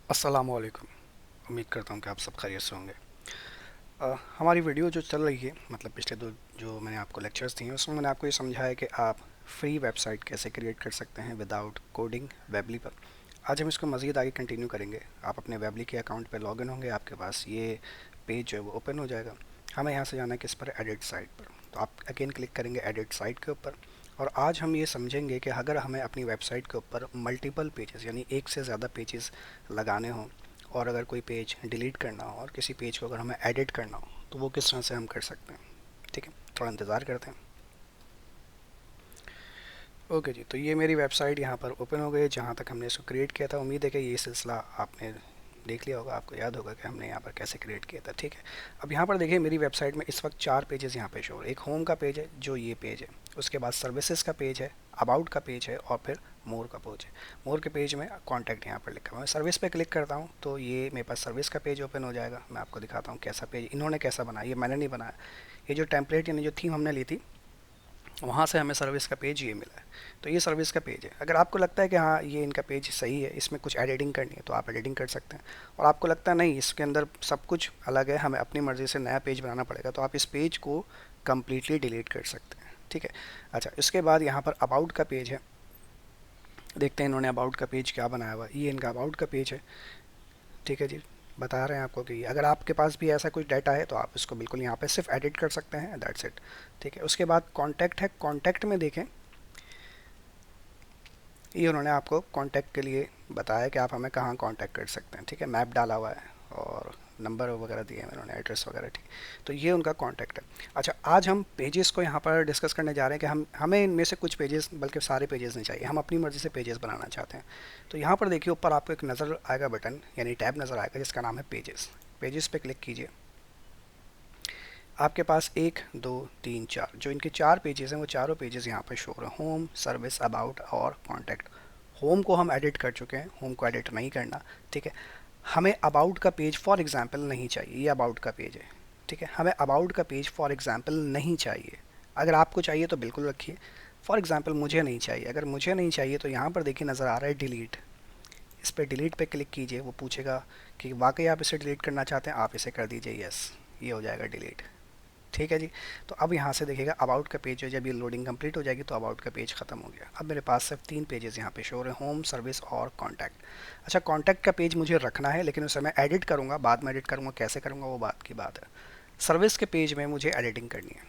अस्सलामुअलैकुम। उम्मीद करता हूँ कि आप सब खैरियत से होंगे। हमारी वीडियो जो चल रही है, मतलब पिछले दो जो मैंने आपको लेक्चर्स दिए हैं उसमें मैंने आपको ये समझाया कि आप फ्री वेबसाइट कैसे क्रिएट कर सकते हैं विदाउट कोडिंग वेबली पर। आज हम इसको मज़ीद आगे कंटिन्यू करेंगे। आप अपने वेबली के अकाउंट पर लॉगिन होंगे, आपके पास ये पेज जो है वो ओपन हो जाएगा। हमें यहाँ से जाना है किस पर, एडिट साइट पर। तो आप अगेन क्लिक करेंगे एडिट साइट के ऊपर। और आज हम ये समझेंगे कि अगर हमें अपनी वेबसाइट के ऊपर मल्टीपल पेजेस यानी एक से ज़्यादा पेजेस लगाने हों, और अगर कोई पेज डिलीट करना हो और किसी पेज को अगर हमें एडिट करना हो तो वो किस तरह से हम कर सकते हैं। ठीक है, थोड़ा इंतज़ार करते हैं। ओके जी, तो ये मेरी वेबसाइट यहाँ पर ओपन हो गई है जहाँ तक हमने इसको क्रिएट किया था। उम्मीद है कि ये सिलसिला आपने देख लिया होगा, आपको याद होगा कि हमने यहाँ पर कैसे क्रिएट किया था। ठीक है, अब यहाँ पर देखिए मेरी वेबसाइट में इस वक्त 4 पेजेस यहाँ पे शो हो रहे हैं। एक होम का पेज है जो ये पेज है, उसके बाद सर्विसेज का पेज है, अबाउट का पेज है, और फिर मोर का पेज है। मोर के पेज में कॉन्टैक्ट यहाँ पर लिखा हुआ है। मैं सर्विस पे क्लिक करता हूँ तो ये मेरे पास सर्विस का पेज ओपन हो जाएगा। मैं आपको दिखाता हूँ कैसा पेज इन्होंने कैसा बनाया, ये मैंने नहीं बनाया। ये जो टेम्पलेट यानी जो थीम हमने ली थी वहाँ से हमें सर्विस का पेज ये मिला है। तो ये सर्विस का पेज है। अगर आपको लगता है कि हाँ ये इनका पेज सही है, इसमें कुछ एडिटिंग करनी है तो आप एडिटिंग कर सकते हैं। और आपको लगता है नहीं इसके अंदर सब कुछ अलग है, हमें अपनी मर्ज़ी से नया पेज बनाना पड़ेगा, तो आप इस पेज को कम्प्लीटली डिलीट कर सकते हैं। ठीक है, अच्छा इसके बाद यहाँ पर अबाउट का पेज है। देखते हैं इन्होंने अबाउट का पेज क्या बनाया हुआ है। ये इनका अबाउट का पेज है। ठीक है जी, बता रहे हैं आपको कि अगर आपके पास भी ऐसा कुछ डाटा है तो आप इसको बिल्कुल यहाँ पे सिर्फ एडिट कर सकते हैं, दैट्स इट। ठीक है, उसके बाद कॉन्टैक्ट है। कॉन्टैक्ट में देखें ये उन्होंने आपको कांटेक्ट के लिए बताया कि आप हमें कहाँ कांटेक्ट कर सकते हैं। ठीक है, मैप डाला हुआ है और नंबर वगैरह दिए हैं उन्होंने, एड्रेस वगैरह। ठीक, तो ये उनका कांटेक्ट है। अच्छा, आज हम पेजेस को यहाँ पर डिस्कस करने जा रहे हैं कि हमें इनमें से कुछ पेजेस, बल्कि सारे पेजेस नहीं चाहिए, हम अपनी मर्ज़ी से पेजेस बनाना चाहते हैं। तो यहाँ पर देखिए ऊपर आपको एक नज़र आएगा बटन, यानी टैब नज़र आएगा जिसका नाम है पेजेस। पेजेस पे क्लिक कीजिए। आपके पास 1 2 3 4 जो इनके 4 पेजेस हैं वो चारों पेजेस यहाँ पर शो हो रहे हैं, होम, सर्विस, अबाउट और कॉन्टैक्ट। होम को हम एडिट कर चुके हैं, होम को एडिट नहीं करना। ठीक है, हमें अबाउट का पेज फॉर एग्जांपल नहीं चाहिए, ये अबाउट का पेज है। ठीक है, हमें अबाउट का पेज फॉर एग्जांपल नहीं चाहिए। अगर आपको चाहिए तो बिल्कुल रखिए, फॉर एग्जांपल मुझे नहीं चाहिए। अगर मुझे नहीं चाहिए तो यहाँ पर देखिए नज़र आ रहा है डिलीट। इस पर डिलीट पे क्लिक कीजिए। वो पूछेगा कि वाकई आप इसे डिलीट करना चाहते हैं, आप इसे कर दीजिए यस, ये हो जाएगा डिलीट। ठीक है जी, तो अब यहाँ से देखिएगा अबाउट का पेज है, जब ये लोडिंग कंप्लीट हो जाएगी तो अबाउट का पेज खत्म हो गया। अब मेरे पास सिर्फ 3 पेजेस यहाँ पे शो हो रहे हैं, होम, सर्विस और कॉन्टैक्ट। अच्छा, कॉन्टैक्ट का पेज मुझे रखना है लेकिन उसे मैं एडिट करूँगा, बाद में एडिट करूँगा, कैसे करूँगा वो बात की बात है। सर्विस के पेज में मुझे एडिटिंग करनी है।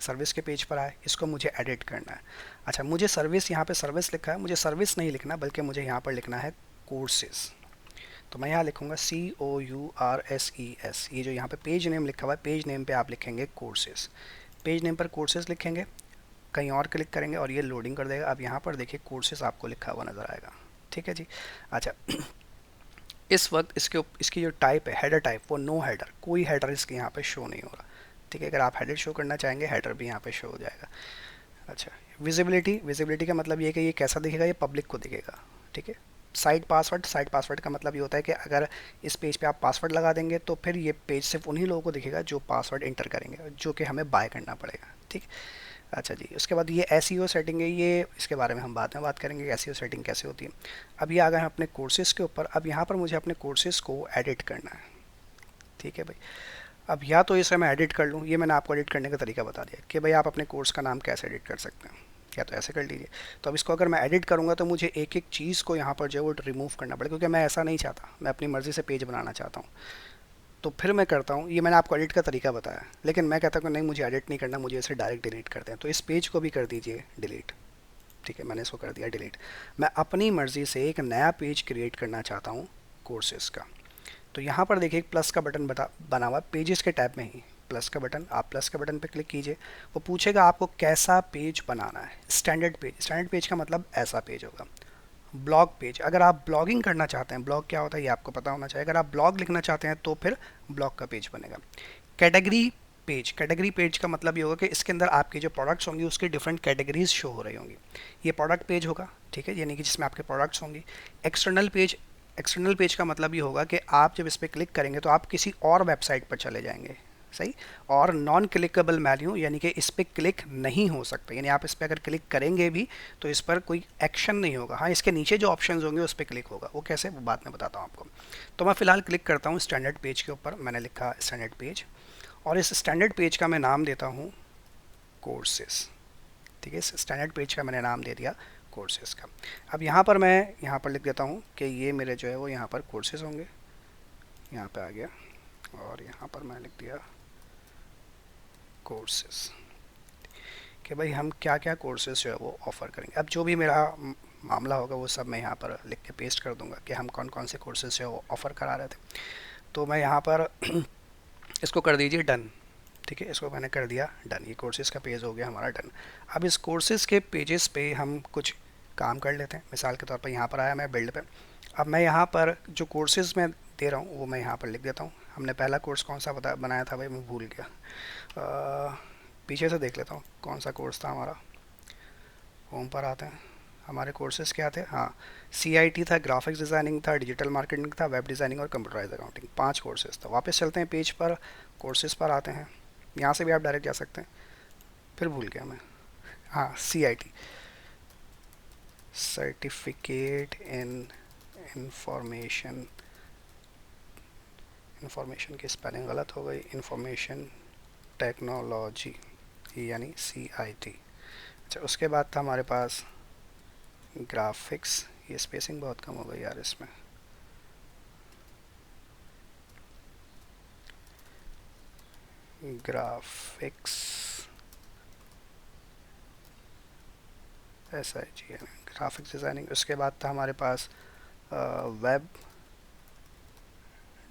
सर्विस के पेज पर आए, इसको मुझे एडिट करना है। अच्छा, मुझे सर्विस, यहाँ पे सर्विस लिखा है, मुझे सर्विस नहीं लिखना बल्कि मुझे यहाँ पर लिखना है कोर्सेज। तो मैं यहाँ लिखूँगा COURSES। ये जो यहाँ पे पेज नेम लिखा हुआ है, पेज नेम पे आप लिखेंगे कोर्सेज। पेज नेम पर कोर्सेज लिखेंगे, कहीं और क्लिक करेंगे और ये लोडिंग कर देगा। अब यहाँ पर देखिए कोर्सेज आपको लिखा हुआ नज़र आएगा। ठीक है जी, अच्छा इस वक्त इसकी जो टाइप है हेडर टाइप, वो नो हेडर, कोई हेडर इसके यहाँ पे शो नहीं हो रहा। ठीक है, अगर आप हेडर शो करना चाहेंगे हेडर भी यहाँ पे शो हो जाएगा। अच्छा, विजिबिलिटी, विजिबिलिटी का मतलब ये है कि ये कैसा दिखेगा, ये पब्लिक को दिखेगा। ठीक है, साइड पासवर्ड, साइड पासवर्ड का मतलब ये होता है कि अगर इस पेज पे आप पासवर्ड लगा देंगे तो फिर ये पेज सिर्फ उन्हीं लोगों को दिखेगा जो पासवर्ड इंटर करेंगे, जो कि हमें बाय करना पड़ेगा। ठीक, अच्छा जी, उसके बाद ये एसईओ सेटिंग है, ये इसके बारे में हम बाद में बात करेंगे कि एसईओ सेटिंग कैसे होती है। अब ये आ गए हम अपने कोर्सेज़ के ऊपर। अब यहाँ पर मुझे अपने कोर्सेज़ को एडिट करना है। ठीक है भाई, अब या तो इसे मैं एडिट कर लूँ, ये मैंने आपको एडिट करने का तरीका बता दिया कि भाई आप अपने कोर्स का नाम कैसे एडिट कर सकते हैं, या तो ऐसे कर लीजिए। तो अब इसको अगर मैं एडिट करूँगा तो मुझे एक एक चीज़ को यहाँ पर जो है वो रिमूव करना पड़ेगा, क्योंकि मैं ऐसा नहीं चाहता, मैं अपनी मर्ज़ी से पेज बनाना चाहता हूँ। तो फिर मैं करता हूँ, ये मैंने आपको एडिट का तरीका बताया, लेकिन मैं कहता हूँ कि नहीं मुझे एडिट नहीं करना, मुझे इसे डायरेक्ट डिलीट करते हैं। तो इस पेज को भी कर दीजिए डिलीट। ठीक है, मैंने इसको कर दिया डिलीट। मैं अपनी मर्ज़ी से एक नया पेज क्रिएट करना चाहता हूँ कोर्सेज़ का। तो यहाँ पर देखिए एक प्लस का बटन बना हुआ पेजेस के टैब में ही प्लस का बटन, आप प्लस के बटन पर क्लिक कीजिए। वो पूछेगा आपको कैसा पेज बनाना है। स्टैंडर्ड पेज, स्टैंडर्ड पेज का मतलब ऐसा पेज होगा। ब्लॉग पेज, अगर आप ब्लॉगिंग करना चाहते हैं, ब्लॉग क्या होता है ये आपको पता होना चाहिए, अगर आप ब्लॉग लिखना चाहते हैं तो फिर ब्लॉग का पेज बनेगा। कैटेगरी पेज, कैटेगरी पेज का मतलब ये होगा कि इसके अंदर आपके जो प्रोडक्ट्स होंगी उसकी डिफरेंट कैटेगरीज शो हो रही होंगी। ये प्रोडक्ट पेज होगा। ठीक है, यानी कि जिसमें आपके प्रोडक्ट्स होंगी। एक्सटर्नल पेज, एक्सटर्नल पेज का मतलब ये होगा कि आप जब इस पर क्लिक करेंगे तो आप किसी और वेबसाइट पर चले जाएंगे। सही। और नॉन क्लिकेबल मेन्यू यानी कि इस पर क्लिक नहीं हो सकता, यानी आप इस पर अगर क्लिक करेंगे भी तो इस पर कोई एक्शन नहीं होगा। हाँ, इसके नीचे जो ऑप्शंस होंगे उस पर क्लिक होगा, वो कैसे वो बाद में बताता हूँ आपको। तो मैं फ़िलहाल क्लिक करता हूँ स्टैंडर्ड पेज के ऊपर, मैंने लिखा स्टैंडर्ड पेज, और इस स्टैंडर्ड पेज का मैं नाम देता हूँ कोर्सेस। ठीक है, इस स्टैंडर्ड पेज का मैंने नाम दे दिया कोर्सेज का। अब यहाँ पर मैं यहाँ पर लिख देता हूँ कि ये मेरे जो है वो यहाँ पर कोर्सेज होंगे, यहाँ पे आ गया, और यहाँ पर मैं लिख दिया कोर्सेज, कि भाई हम क्या क्या कोर्सेज जो है वो ऑफ़र करेंगे। अब जो भी मेरा मामला होगा वो सब मैं यहाँ पर लिख के पेस्ट कर दूंगा कि हम कौन कौन से कोर्सेज जो है वो ऑफ़र करा रहे थे। तो मैं यहाँ पर इसको कर दीजिए डन। ठीक है, इसको मैंने कर दिया डन, ये कोर्सेज का पेज हो गया हमारा डन। अब इस कोर्सेज के पेजेस पे हम कुछ काम कर लेते हैं। मिसाल के तौर पर यहाँ पर आया मैं बिल्ड पे, अब मैं यहाँ पर जो कोर्सेज मैं दे रहा हूँ वो मैं यहाँ पर लिख देता हूँ। हमने पहला कोर्स कौन सा बनाया था भाई, मैं भूल गया, पीछे से देख लेता हूँ कौन सा कोर्स था हमारा। होम पर आते हैं, हमारे कोर्सेज क्या थे, हाँ CIT था, ग्राफिक्स डिज़ाइनिंग था, डिजिटल मार्केटिंग था, वेब डिज़ाइनिंग और कंप्यूटराइज अकाउंटिंग, 5 कोर्सेज था। वापस चलते हैं पेज पर, कोर्सेज पर आते हैं, यहाँ से भी आप डायरेक्ट जा सकते हैं, फिर भूल गया मैं, हाँ CIT, certificate in information, information की स्पेलिंग गलत हो गई, इंफॉर्मेशन टेक्नोलॉजी यानी CIT। अच्छा, उसके बाद था हमारे पास ग्राफिक्स, ये स्पेसिंग बहुत कम हो गई यार इसमें, ग्राफिक्स SIG ग्राफिक्स डिज़ाइनिंग। उसके बाद था हमारे पास वेब,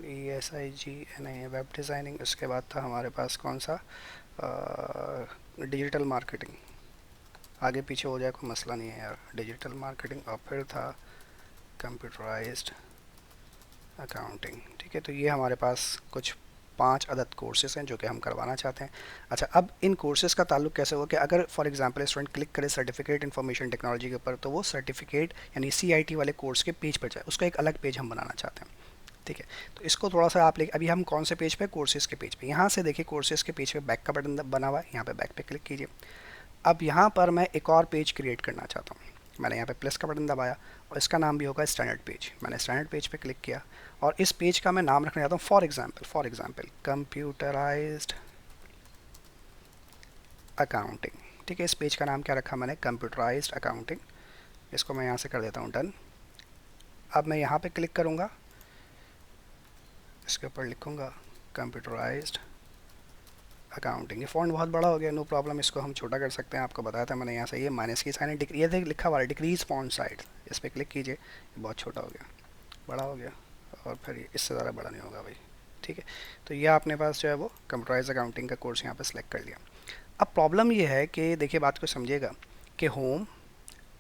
ESIG नहीं, वेब डिज़ाइनिंग। उसके बाद था हमारे पास कौन सा, डिजिटल मार्केटिंग, आगे पीछे हो जाए कोई मसला नहीं है यार, डिजिटल मार्केटिंग। और फिर था कंप्यूटराइज्ड अकाउंटिंग। ठीक है, तो ये हमारे पास कुछ 5 अदद कोर्सेज हैं जो कि हम करवाना चाहते हैं। अच्छा, अब इन कोर्सेज़ का ताल्लुक कैसे होगा कि अगर फॉर एग्जांपल स्टूडेंट क्लिक करे सर्टिफिकेट इंफॉर्मेशन टेक्नोलॉजी के ऊपर, तो वो सर्टिफिकेट यानी CIT वाले कोर्स के पेज पर जाए, उसका एक अलग पेज हम बनाना चाहते हैं। ठीक है, तो इसको थोड़ा सा आप अभी हम कौन से पेज पे, कोर्सेज़ के पेज पे, यहाँ से देखिए कोर्सेज़ के पेज पे बैक का बटन बना हुआ है, यहाँ पे बैक पे क्लिक कीजिए। अब यहाँ पर मैं एक और पेज क्रिएट करना चाहता हूँ, मैंने यहाँ पे प्लस का बटन दबाया और इसका नाम भी होगा स्टैंडर्ड पेज। मैंने स्टैंडर्ड पेज पे क्लिक किया और इस पेज का मैं नाम रखना चाहता हूँ फॉर एग्जांपल कंप्यूटराइज्ड अकाउंटिंग। ठीक है, इस पेज का नाम क्या रखा मैंने, कंप्यूटराइज्ड अकाउंटिंग। इसको मैं यहाँ से कर देता हूँ डन। अब मैं यहाँ पे क्लिक करूँगा, इसके ऊपर लिखूँगा कंप्यूटराइज्ड अकाउंटिंग। ये फ़ॉन्ट बहुत बड़ा हो गया, नो प्रॉब्लम, इसको हम छोटा कर सकते हैं, आपको बताया था मैंने। यहाँ से ये माइनस की साइन है, ये देख लिखा हुआ है डिक्रीज फॉन्ट साइज, इस पर क्लिक कीजिए, ये बहुत छोटा हो गया, बड़ा हो गया, और फिर ये इससे ज़्यादा बड़ा नहीं होगा भाई। ठीक है, तो ये आपने पास जो है वो कंप्यूटराइज अकाउंटिंग का कोर्स यहाँ पर सेलेक्ट कर लिया। अब प्रॉब्लम ये है कि देखिए बात को समझिएगा कि होम,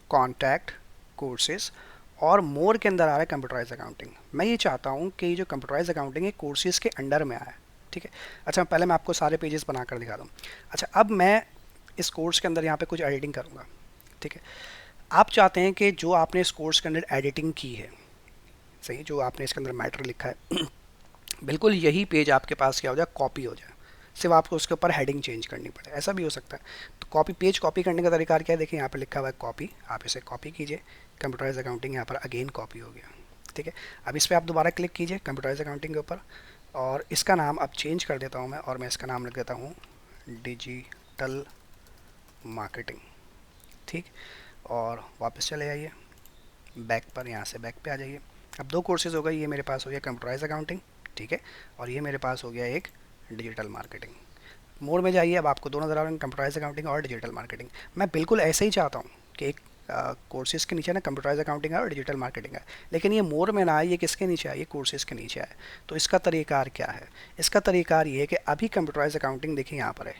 कॉन्टैक्ट, कोर्सेज और मोर के अंदर आ रहा है कंप्यूटराइज अकाउंटिंग। मैं ये चाहता हूँ कि ये जो कंप्यूटराइज अकाउंटिंग है कोर्सेज के अंडर में आए। ठीक है, अच्छा पहले मैं आपको सारे पेजेस बना कर दिखा दूँ। अच्छा, अब मैं इस कोर्स के अंदर यहाँ पे कुछ एडिटिंग करूँगा। ठीक है, आप चाहते हैं कि जो आपने इस कोर्स के अंदर एडिटिंग की है, सही, जो आपने इसके अंदर मैटर लिखा है बिल्कुल यही पेज आपके पास क्या हो जाए, कॉपी हो जाए, सिर्फ आपको उसके ऊपर हेडिंग चेंज करनी पड़े, ऐसा भी हो सकता है। तो पेज कॉपी करने का तरीका क्या है, देखिए यहाँ पर लिखा हुआ है कॉपी, आप इसे कॉपी कीजिए, कंप्यूटराइज अकाउंटिंग यहाँ पर अगेन कॉपी हो गया। ठीक है, अब इस पर आप दोबारा क्लिक कीजिए कंप्यूटराइज अकाउंटिंग के ऊपर, और इसका नाम अब चेंज कर देता हूँ मैं, और मैं इसका नाम लिख देता हूँ डिजिटल मार्केटिंग। ठीक, और वापस चले आइए बैक पर, यहाँ से बैक पे आ जाइए। अब 2 कोर्सेज हो गए, ये मेरे पास हो गया कंप्यूटराइज अकाउंटिंग, ठीक है, और ये मेरे पास हो गया एक डिजिटल मार्केटिंग। मोड में जाइए, अब आपको दोनों नजर आ रहे हैं, कंप्यूटराइज अकाउंटिंग और डिजिटल मार्केटिंग। मैं बिल्कुल ऐसे ही चाहता हूँ कि एक कोर्सेज के नीचे ना कंप्यूटराइज अकाउंटिंग है और डिजिटल मार्केटिंग है, लेकिन ये मोर में ना आए, ये किसके नीचे आए, ये कोर्सेज के नीचे आए। तो इसका तरीकार क्या है, इसका तरीकार ये है कि अभी कंप्यूटराइज अकाउंटिंग देखिए यहाँ पर है,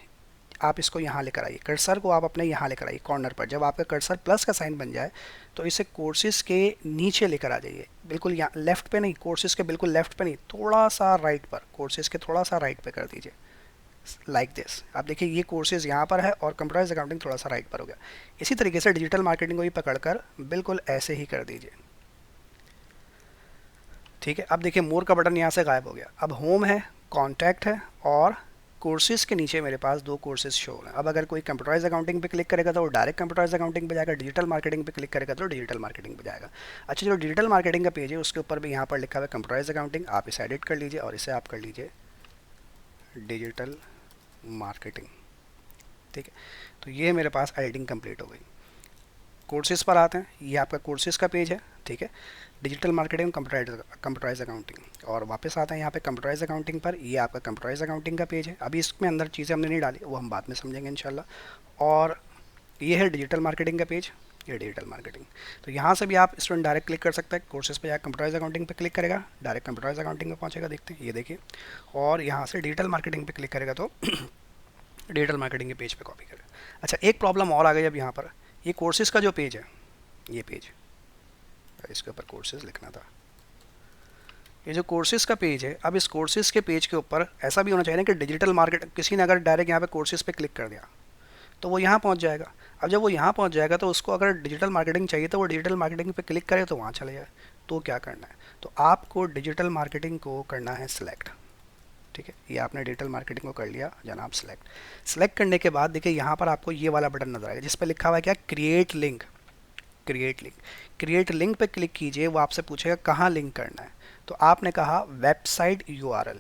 आप इसको यहाँ लेकर आइए, कर्सर को आप अपने यहाँ लेकर आइए कॉर्नर पर, जब आपका कर्सर प्लस का साइन बन जाए तो इसे कोर्सेज के नीचे लेकर आ जाइए, बिल्कुल यहाँ लेफ्ट पे नहीं, कोर्सेज के बिल्कुल लेफ्ट पे नहीं, थोड़ा सा राइट पर, कोर्सेज के थोड़ा सा राइट पे कर दीजिए, लाइक दिस। आप देखिए ये कोर्सेज यहाँ पर है और कंप्यूटराइज अकाउंटिंग थोड़ा सा राइट पर हो गया। इसी तरीके से डिजिटल मार्केटिंग को भी पकड़कर बिल्कुल ऐसे ही कर दीजिए। ठीक है, अब देखिए मोर का बटन यहाँ से गायब हो गया, अब होम है, कॉन्टैक्ट है और कोर्सेज के नीचे मेरे पास दो कोर्सेज शो हो रहे हैं। अब अगर कोई कंप्यूटराइज अकाउंटिंग पे क्लिक करेगा तो वो डायरेक्ट कंप्यूटराइज अकाउंटिंग पे जाएगा, डिजिटल मार्केटिंग पे क्लिक करेगा तो डिजिटल मार्केटिंग पे जाएगा। अच्छा, जो डिजिटल मार्केटिंग का पेज है उसके ऊपर भी यहाँ पर लिखा हुआ है कंप्यूटराइज अकाउंटिंग, आप इसे एडिट कर लीजिए और इसे आप कर लीजिए डिजिटल मार्केटिंग। ठीक है, तो ये मेरे पास एडिटिंग कंप्लीट हो गई। कोर्सेज पर आते हैं, ये आपका कोर्सेज का पेज है। ठीक है, डिजिटल मार्केटिंग, कंप्यूटराइज अकाउंटिंग, और वापस आते हैं यहाँ पे कंप्यूटराइज अकाउंटिंग पर। ये आपका कंप्यूटराइज अकाउंटिंग का पेज है। अभी इसमें अंदर चीज़ें हमने नहीं डाली, वो हम बाद में समझेंगे इंशाल्लाह। और ये है डिजिटल मार्केटिंग का पेज, ये डिजिटल मार्केटिंग। तो यहाँ से भी आप स्टूडेंट डायरेक्ट क्लिक कर सकते हैं, कोर्सेज पे या कंप्यूटराइज अकाउंटिंग पे क्लिक करेगा, डायरेक्ट कंप्यूटराइज अकाउंटिंग में पहुँचेगा। देखते हैं, ये देखिए। और यहाँ से डिजिटल मार्केटिंग पे क्लिक करेगा तो डिजिटल मार्केटिंग के पेज पे कॉपी करेगा। अच्छा, एक प्रॉब्लम और आ गई अब यहाँ पर, ये कोर्सेज का जो पेज है, ये पेज, इसके ऊपर कोर्सेज लिखना था। ये जो कोर्सेज का पेज है, अब इस कोर्सेज के पेज के ऊपर ऐसा भी होना चाहिए ना कि डिजिटल मार्केट, किसी ने अगर डायरेक्ट यहाँ पे कोर्सेज पे क्लिक कर दिया तो वो यहाँ पहुँच जाएगा। अब जब वो यहाँ पहुँच जाएगा तो उसको अगर डिजिटल मार्केटिंग चाहिए तो वो डिजिटल मार्केटिंग पे क्लिक करे तो वहाँ चले जाए। तो क्या करना है, तो आपको डिजिटल मार्केटिंग को करना है सिलेक्ट। ठीक है, ये आपने डिजिटल मार्केटिंग को कर लिया जनाब सिलेक्ट। सिलेक्ट करने के बाद देखिए यहाँ पर आपको ये वाला बटन नजर आएगा जिस पर लिखा हुआ है क्या, create link. Create link, create link पे क्लिक कीजिए। वो आपसे पूछेगा कहाँ लिंक करना है, तो आपने कहा website URL,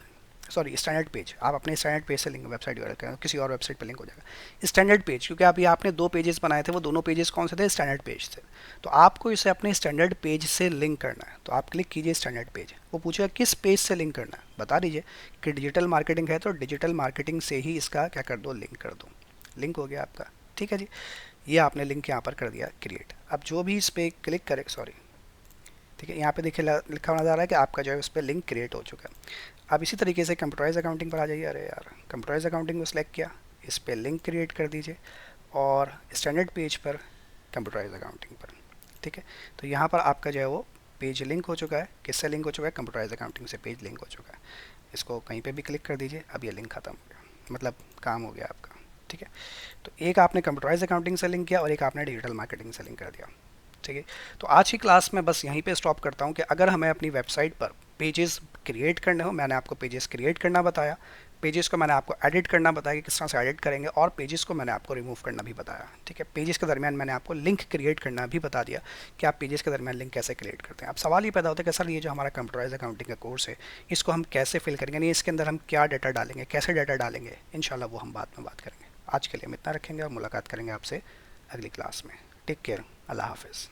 sorry standard page. आप अपने स्टैंडर्ड पेज से लिंक, वेबसाइट यूआरएल करें किसी और वेबसाइट पे लिंक हो जाएगा। स्टैंडर्ड पेज, क्योंकि अभी आपने दो पेजेस बनाए थे, वो दोनों पेजेस कौन से थे, स्टैंडर्ड पेज थे। तो आपको इसे अपने स्टैंडर्ड पेज से लिंक करना है, तो आप क्लिक कीजिए स्टैंडर्ड पेज। वो पूछेगा किस पेज से लिंक करना है, बता दीजिए कि डिजिटल मार्केटिंग है तो डिजिटल मार्केटिंग से ही इसका क्या कर दो, लिंक कर दो। लिंक हो गया आपका। ठीक है जी, ये आपने लिंक यहाँ पर कर दिया क्रिएट। अब जो भी इस पर क्लिक करे, सॉरी, ठीक है, यहाँ पे देखिए लिखा हुआ नजर आ रहा है कि आपका जो है उस पर लिंक क्रिएट हो चुका है। अब इसी तरीके से कंप्यूटराइज अकाउंटिंग पर आ जाइए। अरे यार, कंप्यूटराइज अकाउंटिंग को सिलेक्ट किया, इस पर लिंक क्रिएट कर दीजिए और स्टैंडर्ड पेज पर कंप्यूटराइज अकाउंटिंग पर। ठीक है, तो यहाँ पर आपका जो है वो पेज लिंक हो चुका है। किससे लिंक हो चुका है, कंप्यूटराइज अकाउंटिंग से पेज लिंक हो चुका है। इसको कहीं पर भी क्लिक कर दीजिए, अब ये लिंक ख़त्म हो गया, मतलब काम हो गया आपका। ठीक है, तो एक आपने कंप्यूटराइज अकाउंटिंग से लिंक किया और एक आपने डिजिटल मार्केटिंग से लिंक कर दिया। ठीक है, तो आज की क्लास में बस यहीं पे स्टॉप करता हूँ कि अगर हमें अपनी वेबसाइट पर पेजेस क्रिएट करने हो, मैंने आपको पेजेस क्रिएट करना बताया, पेजेस को मैंने आपको एडिट करना बताया कि किस तरह से एडिट करेंगे, और पेजेस को मैंने आपको रिमूव करना भी बताया। ठीक है, पेजेस के दरमियान मैंने आपको लिंक क्रिएट करना भी बता दिया कि आप पेजेस के दरमियान लिंक कैसे क्रिएट करते हैं। अब सवाल ये पैदा होता है कि सर ये जो हमारा कंप्यूटराइज अकाउंटिंग का कोर्स है इसको हम कैसे फिल करेंगे, यानी इसके अंदर हम क्या डाटा डालेंगे, कैसे डाटा डालेंगे, इंशाल्लाह वो हम बाद में बात करेंगे। आज के लिए हम इतना रखेंगे और मुलाकात करेंगे आपसे अगली क्लास में। टेक केयर, अल्लाह हाफिज़।